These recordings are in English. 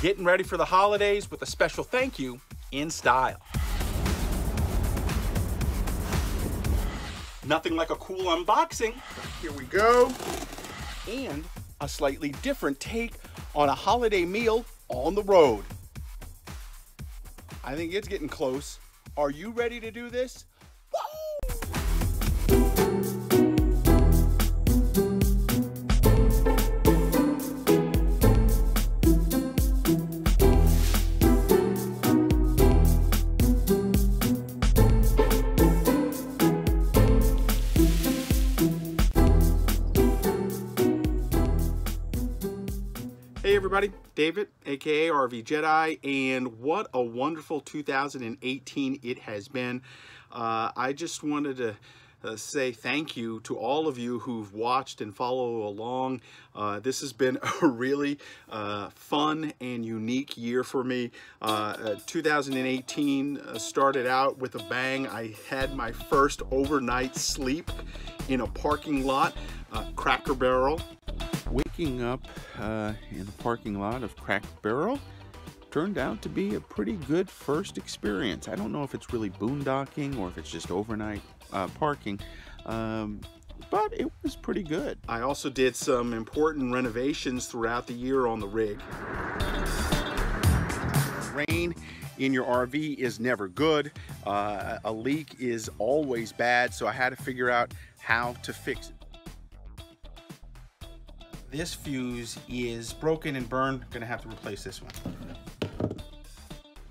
getting ready for the holidays with a special thank you in style. Nothing like a cool unboxing. Here we go. And a slightly different take on a holiday meal on the road. I think it's getting close. Are you ready to do this? Hey everybody, David, aka RVJedeye, and what a wonderful 2018 it has been. I just wanted to say thank you to all of you who've watched and follow along. This has been a really fun and unique year for me. 2018 started out with a bang. I had my first overnight sleep in a parking lot, Cracker Barrel. Waking up in the parking lot of Cracker Barrel turned out to be a pretty good first experience. I don't know if it's really boondocking or if it's just overnight parking, but it was pretty good. I also did some important renovations throughout the year on the rig. Rain in your RV is never good. A leak is always bad, so I had to figure out how to fix it. This fuse is broken and burned. Gonna have to replace this one.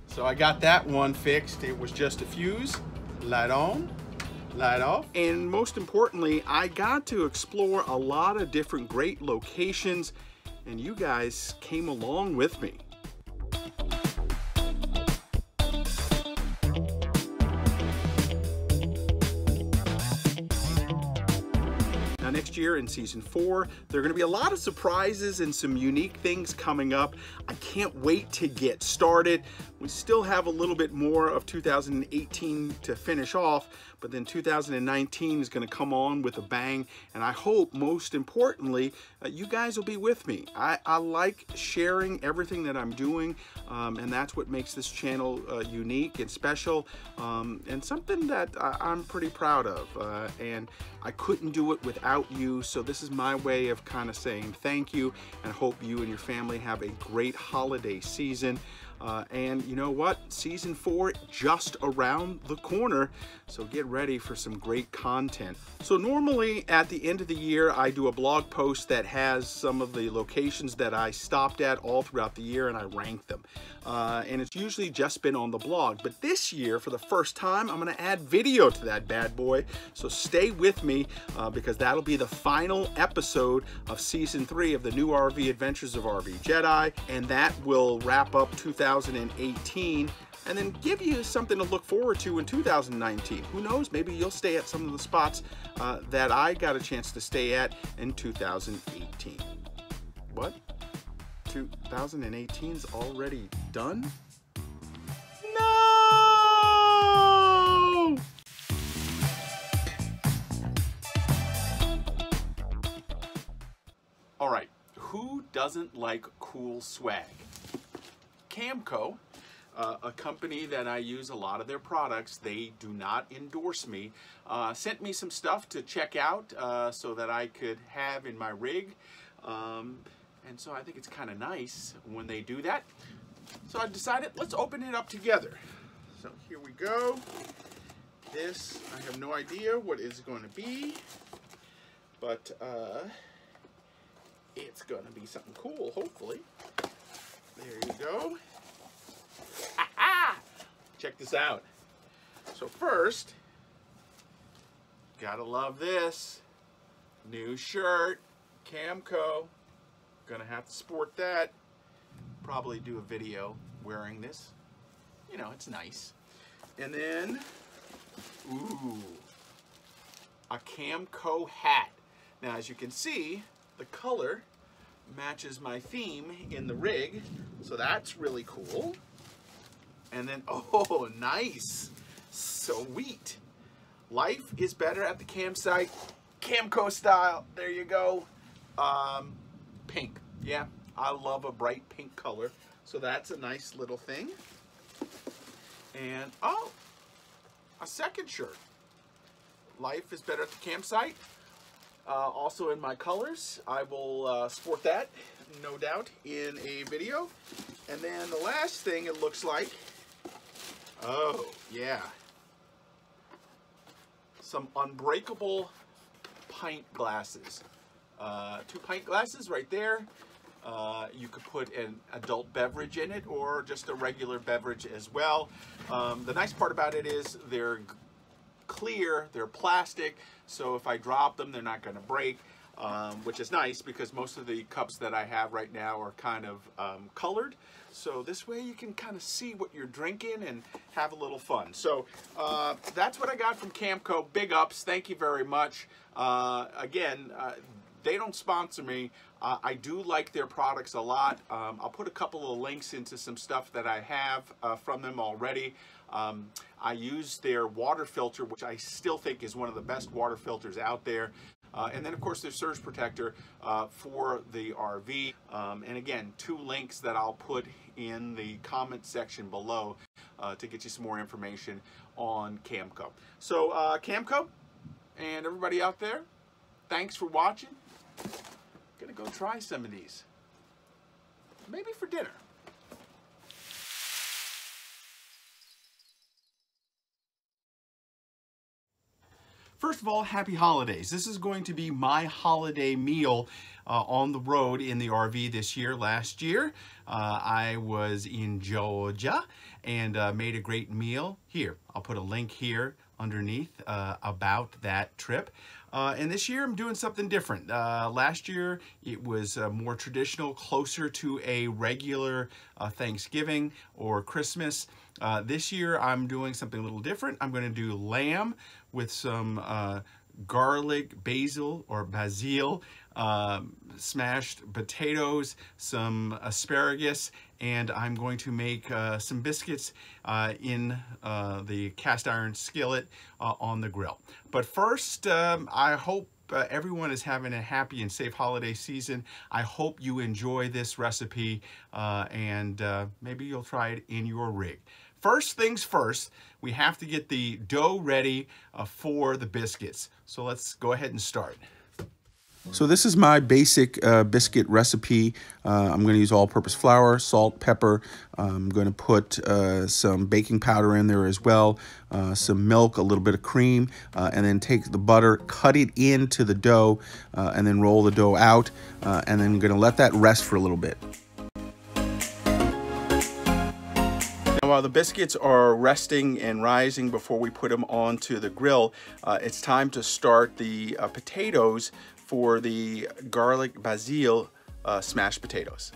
So I got that one fixed. It was just a fuse. Light on, light off. And most importantly, I got to explore a lot of different great locations, and you guys came along with me. Next year in season 4, there are going to be a lot of surprises and some unique things coming up. I can't wait to get started. We still have a little bit more of 2018 to finish off, but then 2019 is going to come on with a bang, and I hope most importantly you guys will be with me. I like sharing everything that I'm doing, and that's what makes this channel unique and special, and something that I'm pretty proud of, and I couldn't do it without you, so this is my way of kind of saying thank you, and I hope you and your family have a great holiday season. And you know what? Season 4 just around the corner, so get ready for some great content. So normally at the end of the year, I do a blog post that has some of the locations that I stopped at all throughout the year, and I rank them. And it's usually just been on the blog, but this year, for the first time, I'm gonna add video to that bad boy. So stay with me, because that'll be the final episode of season 3 of the new RV Adventures of RVJedeye, and that will wrap up 2018 and then give you something to look forward to in 2019. Who knows, maybe you'll stay at some of the spots that I got a chance to stay at in 2018. What? 2018's already done? No! All right, who doesn't like cool swag? Camco, a company that I use a lot of their products, they do not endorse me, sent me some stuff to check out so that I could have in my rig. And so I think it's kind of nice when they do that. So I decided, let's open it up together. So here we go. This, I have no idea what it's going to be, but it's going to be something cool, hopefully. There you go. Check this out. So first, gotta love this. New shirt, Camco. Gonna have to sport that. Probably do a video wearing this. You know, it's nice. And then, ooh, a Camco hat. Now, as you can see, the color matches my theme in the rig, so that's really cool. And then, oh, nice, sweet. Life is better at the campsite, Camco style. There you go. Pink, yeah, I love a bright pink color, so that's a nice little thing. And, oh, a second shirt. Life is better at the campsite. Also in my colors. I will sport that, no doubt, in a video. And then the last thing it looks like, oh, yeah. Some unbreakable pint glasses. 2 pint glasses right there. You could put an adult beverage in it or just a regular beverage as well. The nice part about it is they're clear, they're plastic, so if I drop them, they're not going to break, which is nice because most of the cups that I have right now are kind of colored. So this way you can kind of see what you're drinking and have a little fun. So that's what I got from Camco. Big ups. Thank you very much. Again, they don't sponsor me. I do like their products a lot. I'll put a couple of links into some stuff that I have from them already. I use their water filter, which I still think is one of the best water filters out there. And then, of course, their surge protector for the RV. And again, 2 links that I'll put in the comment section below to get you some more information on Camco. So, Camco and everybody out there, thanks for watching. Gonna go try some of these. Maybe for dinner. First of all, happy holidays. This is going to be my holiday meal on the road in the RV this year. Last year, I was in Georgia and made a great meal. Here, I'll put a link here underneath about that trip. And this year I'm doing something different. Last year it was more traditional, closer to a regular Thanksgiving or Christmas. This year I'm doing something a little different. I'm going to do lamb with some garlic, basil, smashed potatoes, some asparagus, and I'm going to make some biscuits in the cast iron skillet on the grill. But first, I hope everyone is having a happy and safe holiday season. I hope you enjoy this recipe and maybe you'll try it in your rig. First things first, we have to get the dough ready for the biscuits. So let's go ahead and start. So this is my basic biscuit recipe. I'm going to use all-purpose flour, salt, pepper. I'm going to put some baking powder in there as well, some milk, a little bit of cream, and then take the butter, cut it into the dough, and then roll the dough out, and then I'm going to let that rest for a little bit. Now, while the biscuits are resting and rising before we put them onto the grill, it's time to start the potatoes for the garlic basil smashed potatoes.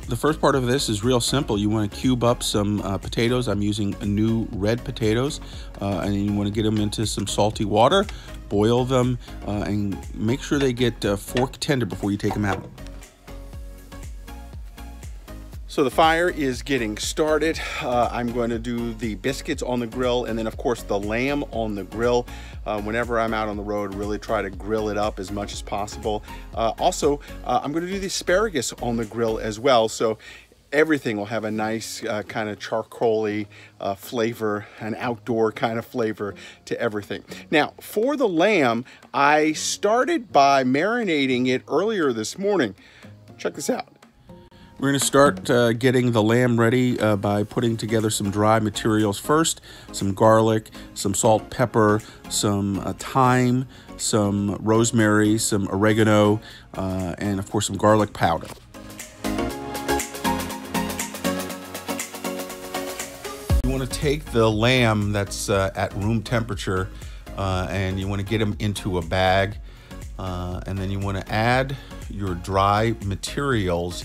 The first part of this is real simple. You want to cube up some potatoes. I'm using new red potatoes, and you want to get them into some salty water, boil them, and make sure they get fork tender before you take them out. So the fire is getting started. I'm going to do the biscuits on the grill and then of course the lamb on the grill. Whenever I'm out on the road, really try to grill it up as much as possible. Also, I'm going to do the asparagus on the grill as well. So everything will have a nice kind of charcoal-y flavor, an outdoor kind of flavor to everything. Now, for the lamb, I started by marinating it earlier this morning. Check this out. We're going to start getting the lamb ready by putting together some dry materials first. Some garlic, some salt, pepper, some thyme, some rosemary, some oregano, and of course some garlic powder. You want to take the lamb that's at room temperature and you want to get them into a bag. And then you want to add your dry materials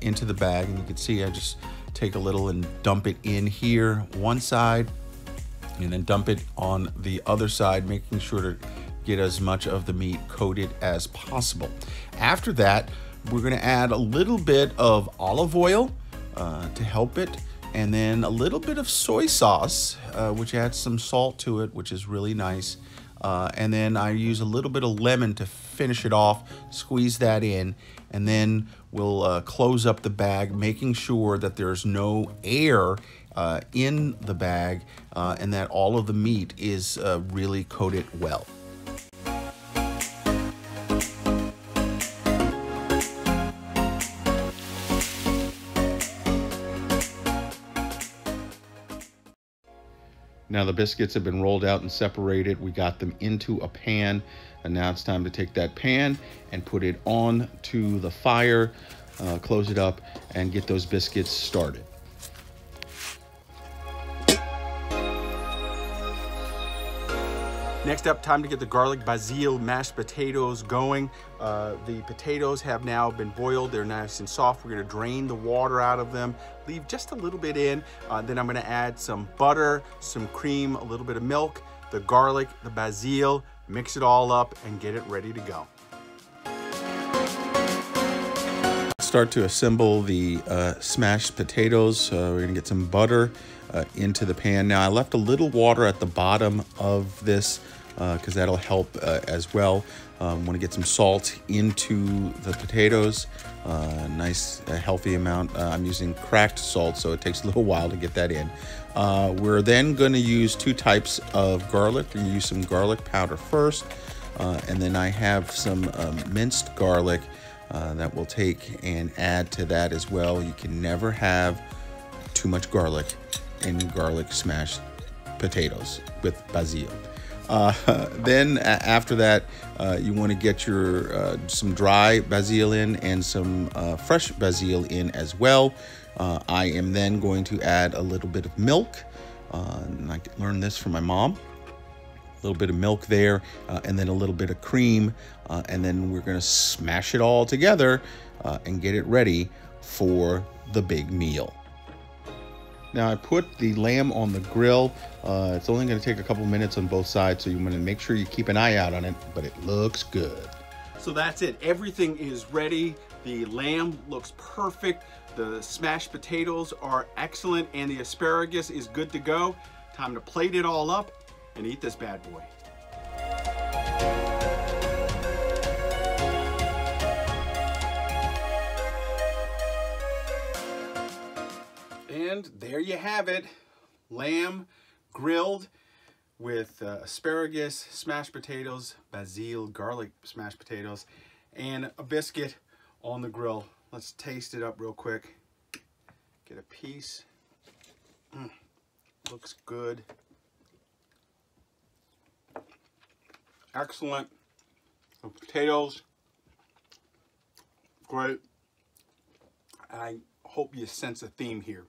into the bag, and you can see I just take a little and dump it in here one side and then dump it on the other side, making sure to get as much of the meat coated as possible. After that, we're going to add a little bit of olive oil to help it, and then a little bit of soy sauce, which adds some salt to it, which is really nice. and then I use a little bit of lemon to finish it off, squeeze that in, and then we'll close up the bag, making sure that there's no air in the bag and that all of the meat is really coated well. Now the biscuits have been rolled out and separated. We got them into a pan, and now it's time to take that pan and put it on to the fire, close it up, and get those biscuits started. Next up, time to get the garlic basil mashed potatoes going. The potatoes have now been boiled. They're nice and soft. We're gonna drain the water out of them, leave just a little bit in. Then I'm gonna add some butter, some cream, a little bit of milk, the garlic, the basil, mix it all up and get it ready to go. Start to assemble the smashed potatoes. We're gonna get some butter into the pan. Now I left a little water at the bottom of this because that'll help as well. Want to get some salt into the potatoes, nice healthy amount. I'm using cracked salt, so it takes a little while to get that in. We're then going to use 2 types of garlic. We're going to use some garlic powder first, and then I have some minced garlic that we'll take and add to that as well. You can never have too much garlic in garlic smashed potatoes with basil. Then after that, you want to get your some dry basil in and some fresh basil in as well. I am then going to add a little bit of milk. And I learned this from my mom. A little bit of milk there, and then a little bit of cream, and then we're going to smash it all together and get it ready for the big meal. Now I put the lamb on the grill. It's only going to take a couple minutes on both sides, so you want to make sure you keep an eye out on it, but it looks good. So that's it. Everything is ready. The lamb looks perfect. The smashed potatoes are excellent, and the asparagus is good to go. Time to plate it all up and eat this bad boy. And there you have it. Lamb grilled with asparagus, smashed potatoes, basil, garlic smashed potatoes, and a biscuit on the grill. Let's taste it up real quick. Get a piece. Looks good. Excellent. The potatoes, great. I hope you sense a theme here.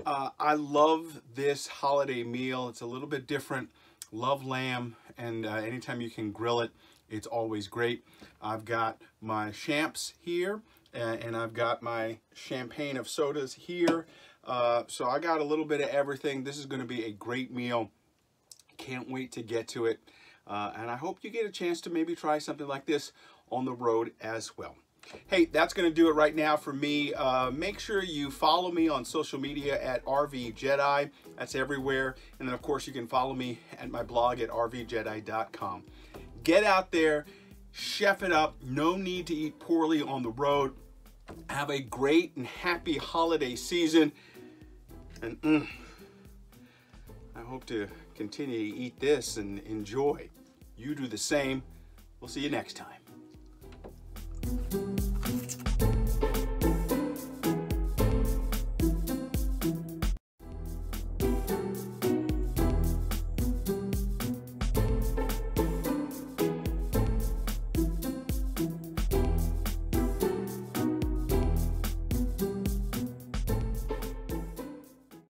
I love this holiday meal. It's a little bit different. Love lamb, and anytime you can grill it, it's always great. I've got my champs here, and I've got my champagne of sodas here. So I got a little bit of everything. This is going to be a great meal. Can't wait to get to it. And I hope you get a chance to maybe try something like this on the road as well. Hey, that's going to do it right now for me. Make sure you follow me on social media at RVJedeye. That's everywhere. And then, of course, you can follow me at my blog at RVJedeye.com. Get out there, chef it up. No need to eat poorly on the road. Have a great and happy holiday season. And I hope to continue to eat this and enjoy. You do the same. We'll see you next time.